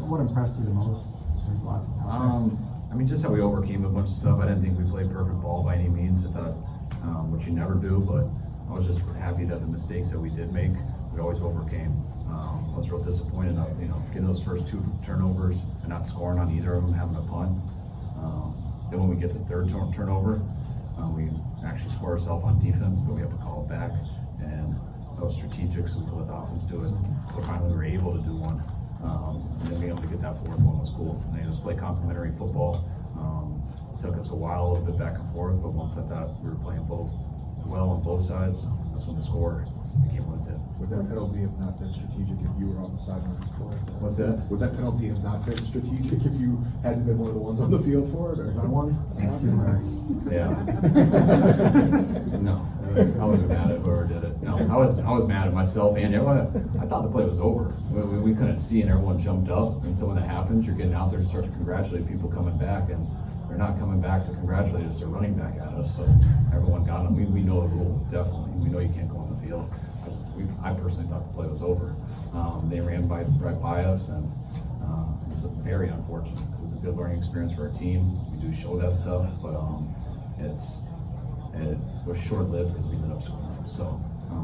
what impressed you the most? There's lots of talent. I mean, just how we overcame a bunch of stuff. I didn't think we played perfect ball by any means. I thought, which you never do, but I was just happy that the mistakes that we did make, we always overcame. I was real disappointed of, getting those first 2 turnovers and not scoring on either of them, having a punt. Then when we get the third turnover, we actually score ourselves on defense, but we have to call it back. And that was strategic, so we let the offense do it. So finally we were able to do one. And then being able to get that fourth one was cool. And they just play complementary football. It took us a while, a little bit back and forth, but once I thought we were playing both well on both sides, that's when the score became what it did. Would that penalty have not been strategic if you were on the sideline for it? What's that? Would that penalty have not been strategic if you hadn't been one of the ones on the field for it? Or? Is that one? Yeah. No, I wasn't mad at whoever did it. No, I was mad at myself and everyone. I thought the play was over. We couldn't see and everyone jumped up. And so when that happens, you're getting out there to start to congratulate people coming back, and they're not coming back to congratulate us. They're running back at us. So everyone got them. We know the rules, definitely. We know you can't go on the field. I personally thought the play was over. They ran right by us, and it was very unfortunate. It was a good learning experience for our team. We do show that stuff, but it was short-lived because we ended up scoring. So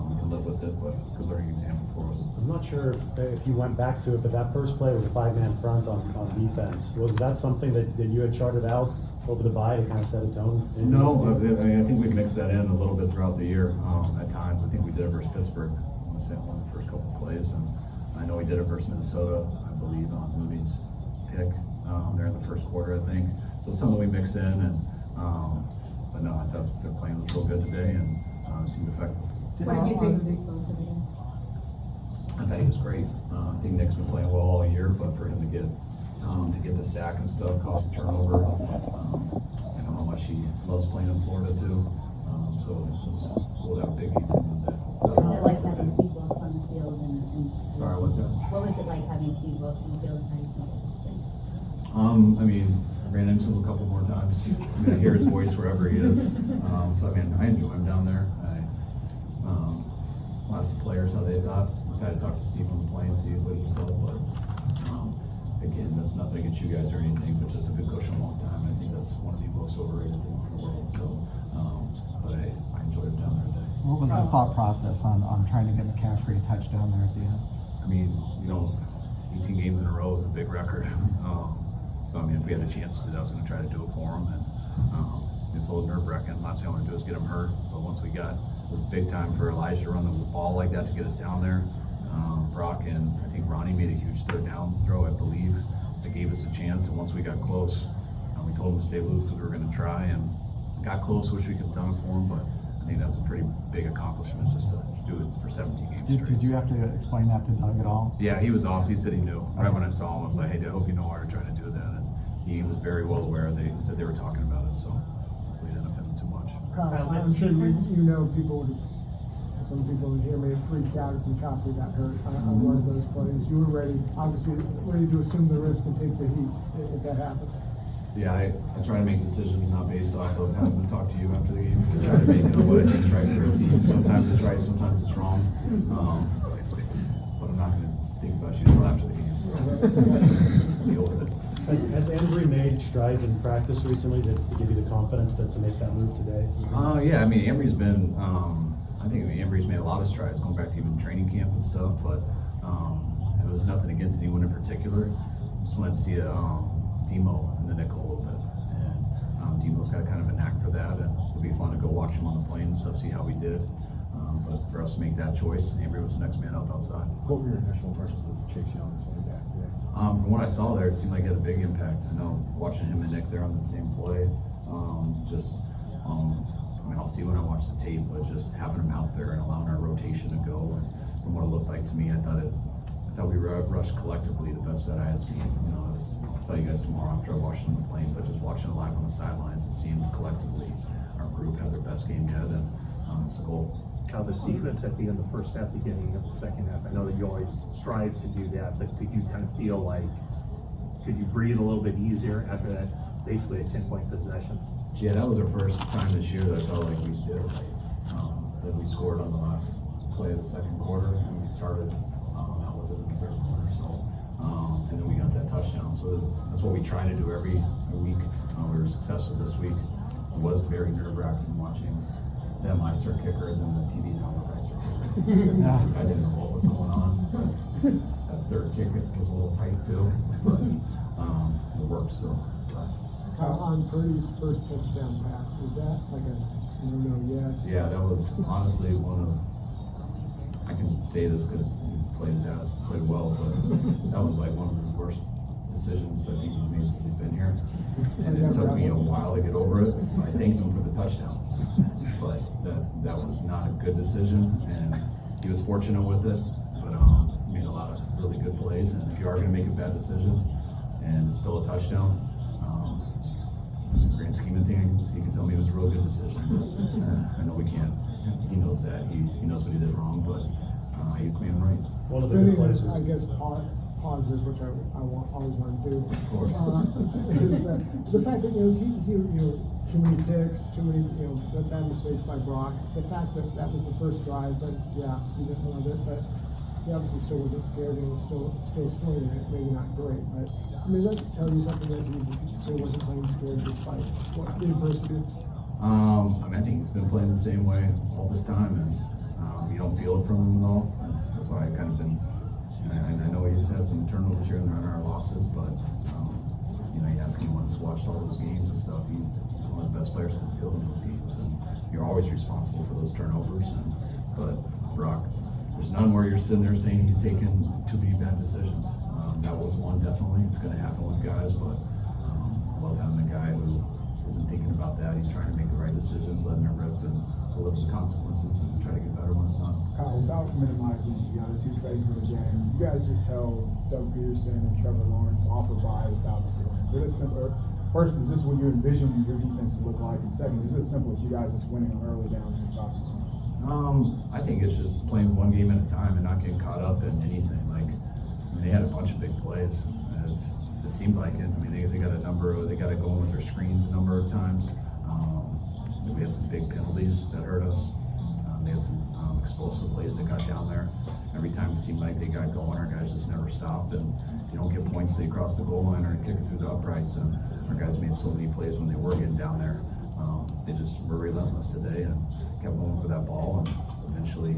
we can live with it, but good learning example for us. I'm not sure if you went back to it, but that first play was a 5-man front on defense. Was that something that you had charted out over the bye to kind of set a tone? No, I think we mixed that in a little bit throughout the year. At times, I think we did it versus Pittsburgh on the first couple of plays, and I know we did it versus Minnesota, I believe, on Moody's pick there in the first quarter, I think. So it's something we mix in, and but no, I thought their playing was real good today, and it seemed effective. What did you think of Nick Bosa again? I thought he was great. I think Nick's been playing well all year, but for him to get the sack and stuff, cost a turnover. I know how much he loves playing in Florida too. So it was cool to have a big game from him today. What was it like having Steve Wilkes on the field? Sorry, what's that? What was it like having Steve Wilkes on the field? How do you think it was been? I mean, I ran into him a couple more times. I hear his voice wherever he is. So I mean, I enjoy him down there. Asked the players how they thought. Decided to talk to Steve on the plane, see what he felt. But again, that's nothing against you guys or anything, but just a good coach in a long time. I think that's one of the most overrated things in the world. So, but I enjoyed him down there today. What was the thought process on trying to get McCaffrey a touchdown there at the end? I mean, 18 games in a row is a big record. So I mean, if we had a chance to do that, I was going to try to do it for him. And it's a little nerve-wracking. Last thing I want to do is get him hurt. But once we got, it was big time for Elijah to run the ball like that to get us down there. Brock and I think Ronnie made a huge third down throw, I believe, that gave us a chance. And once we got close, we told him to stay loose because we were going to try, and got close. Wish we could have done it for him, but I think that was a pretty big accomplishment just to do it for 17 games straight. Did you have to explain that to Doug at all? Yeah, he was awesome. He said he knew. Right when I saw him, I was like, hey, I hope you know why we're trying to do that. And he was very well aware. They said they were talking about it, so we didn't end up having too much. I'm sure you know some people in here may have freaked out if McCaffrey got hurt on one of those plays. You were ready, obviously, ready to assume the risk and take the heat if that happened. Yeah, I try to make decisions not based off of having to talk to you after the game. I try to make what I think is right for a team. Sometimes it's right, sometimes it's wrong. But I'm not going to think about you until after the game. So deal with it. Has Embry made strides in practice recently to give you the confidence to make that move today? Yeah, I mean, Embry's been, I think Embry's made a lot of strides going back to even training camp and stuff, but it was nothing against anyone in particular. Just wanted to see Demo in the nickel a little bit. And Demo's got kind of a knack for that, and it'll be fun to go watch him on the plane and stuff, see how he did. But for us to make that choice, Embry was the next man up outside. What were your initial impressions of Chase Young saying that? From what I saw there, it seemed like he had a big impact. I know watching him and Nick there on the same play, I mean, I'll see when I watch the tape, but just having him out there and allowing our rotation to go, and from what it looked like to me, I thought we rushed collectively the best that I had seen. I'll tell you guys tomorrow after I watched it on the plane, but just watching it live on the sidelines and seeing collectively our group had their best game yet, and it's a goal. The sequence at the end of the first half, beginning of the second half, I know that you always strive to do that, but could you kind of feel like, could you breathe a little bit easier after that, basically a 10-point possession? Yeah, that was our first time this year that I felt like we did it right. That we scored on the last play of the second quarter, and we started out with it in the third quarter. So, and then we got that touchdown. touchdown. So that's what we try to do every week. We were successful this week. It was very nerve-wracking watching them ice our kicker and then the TV not look ice our kicker. I didn't know what was going on, but that third kick was a little tight too, but it worked. So. On Purdy's first touchdown pass, was that like a no, yes? Yeah, that was honestly one of. I can say this because he played his ass, played well, but that was like one of the worst decisions I think he's made since he's been here. And it took me a while to get over it. I thanked him for the touchdown, but that was not a good decision, and he was fortunate with it. But made a lot of really good plays. And if you are going to make a bad decision, and it's still a touchdown, in the grand scheme of things, he can tell me it was a real good decision. I know we can't. He knows that. He knows what he did wrong, but he was being right. One of the good plays was. I guess positive, which I always want to do. Of course. Is the fact that too many picks, too many bad mistakes by Brock. The fact that that was the first drive, but yeah, he didn't love it, but he obviously still wasn't scared and he was still slinging it. Maybe not great, but I mean, does that tell you something that he still wasn't playing scared despite what the adversity? I mean, I think he's been playing the same way all this time, and you don't feel it from him at all. That's why I kind of been. I know he's had some turnovers here and there in our losses, but you ask anyone who's watched all those games and stuff, he's one of the best players in the field in those games, and you're always responsible for those turnovers. But Brock, there's none where you're sitting there saying he's taken too many bad decisions. That was one definitely. It's going to happen with guys, but I love having a guy who isn't thinking about that. He's trying to make the right decisions, letting it rip, and live with the consequences, and try to get better when it's not. Without minimizing the other two plays of the game, you guys just held Doug Peterson and Trevor Lawrence off a bye without scoring. Is it as simple? First, is this what you envision your defense to look like? And second, is it as simple as you guys just winning on early downs and soccer? I think it's just playing one game at a time and not getting caught up in anything. They had a bunch of big plays. It seemed like it. I mean, they got they got to go in with their screens a number of times. We had some big penalties that hurt us. They had some explosive plays that got down there. Every time it seemed like they got going, our guys just never stopped. And you don't get points till you cross the goal line or kick it through the uprights. And our guys made so many plays when they were getting down there. They just were relentless today and kept going for that ball. And eventually,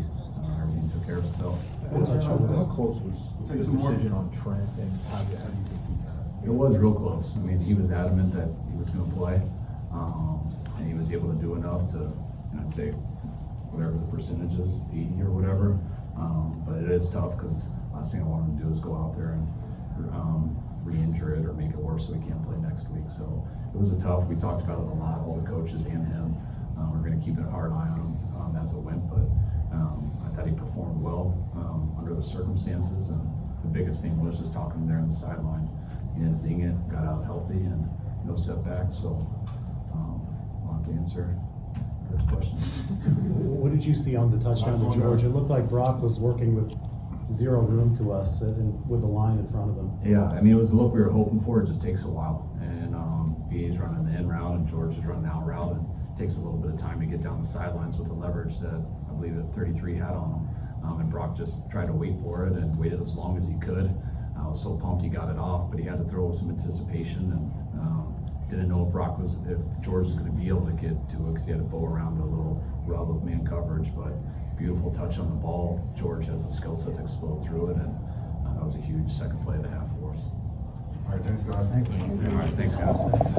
everything took care of itself. How close was the decision on Trent, and how do you think he got it? It was real close. I mean, he was adamant that he was going to play, and he was able to do enough to, I'd say, whatever the percentage is, 80 or whatever. But it is tough because last thing I want him to do is go out there and re-injure it or make it worse so he can't play next week. So it was we talked about it a lot, all the coaches and him. We're going to keep a hard eye on him as it went, but I thought he performed well under the circumstances, and the biggest thing was just talking to him there on the sideline. He didn't zing it, got out healthy, and no setbacks. So I'll have to answer your question. What did you see on the touchdown to George? It looked like Brock was working with zero room to us and with the line in front of him. Yeah, I mean, it was the look we were hoping for. It just takes a while, and BA's running the in route, and George is running the out route, and it takes a little bit of time to get down the sidelines with the leverage that I believe that 33 had on him. And Brock just tried to wait for it and waited as long as he could. I was so pumped he got it off, but he had to throw with some anticipation, and didn't know if George was going to be able to get to it because he had to bow around a little rub of man coverage. But beautiful touch on the ball. George has the skill set to explode through it, and that was a huge second play of the half for us. All right, thanks, guys. All right, thanks, guys.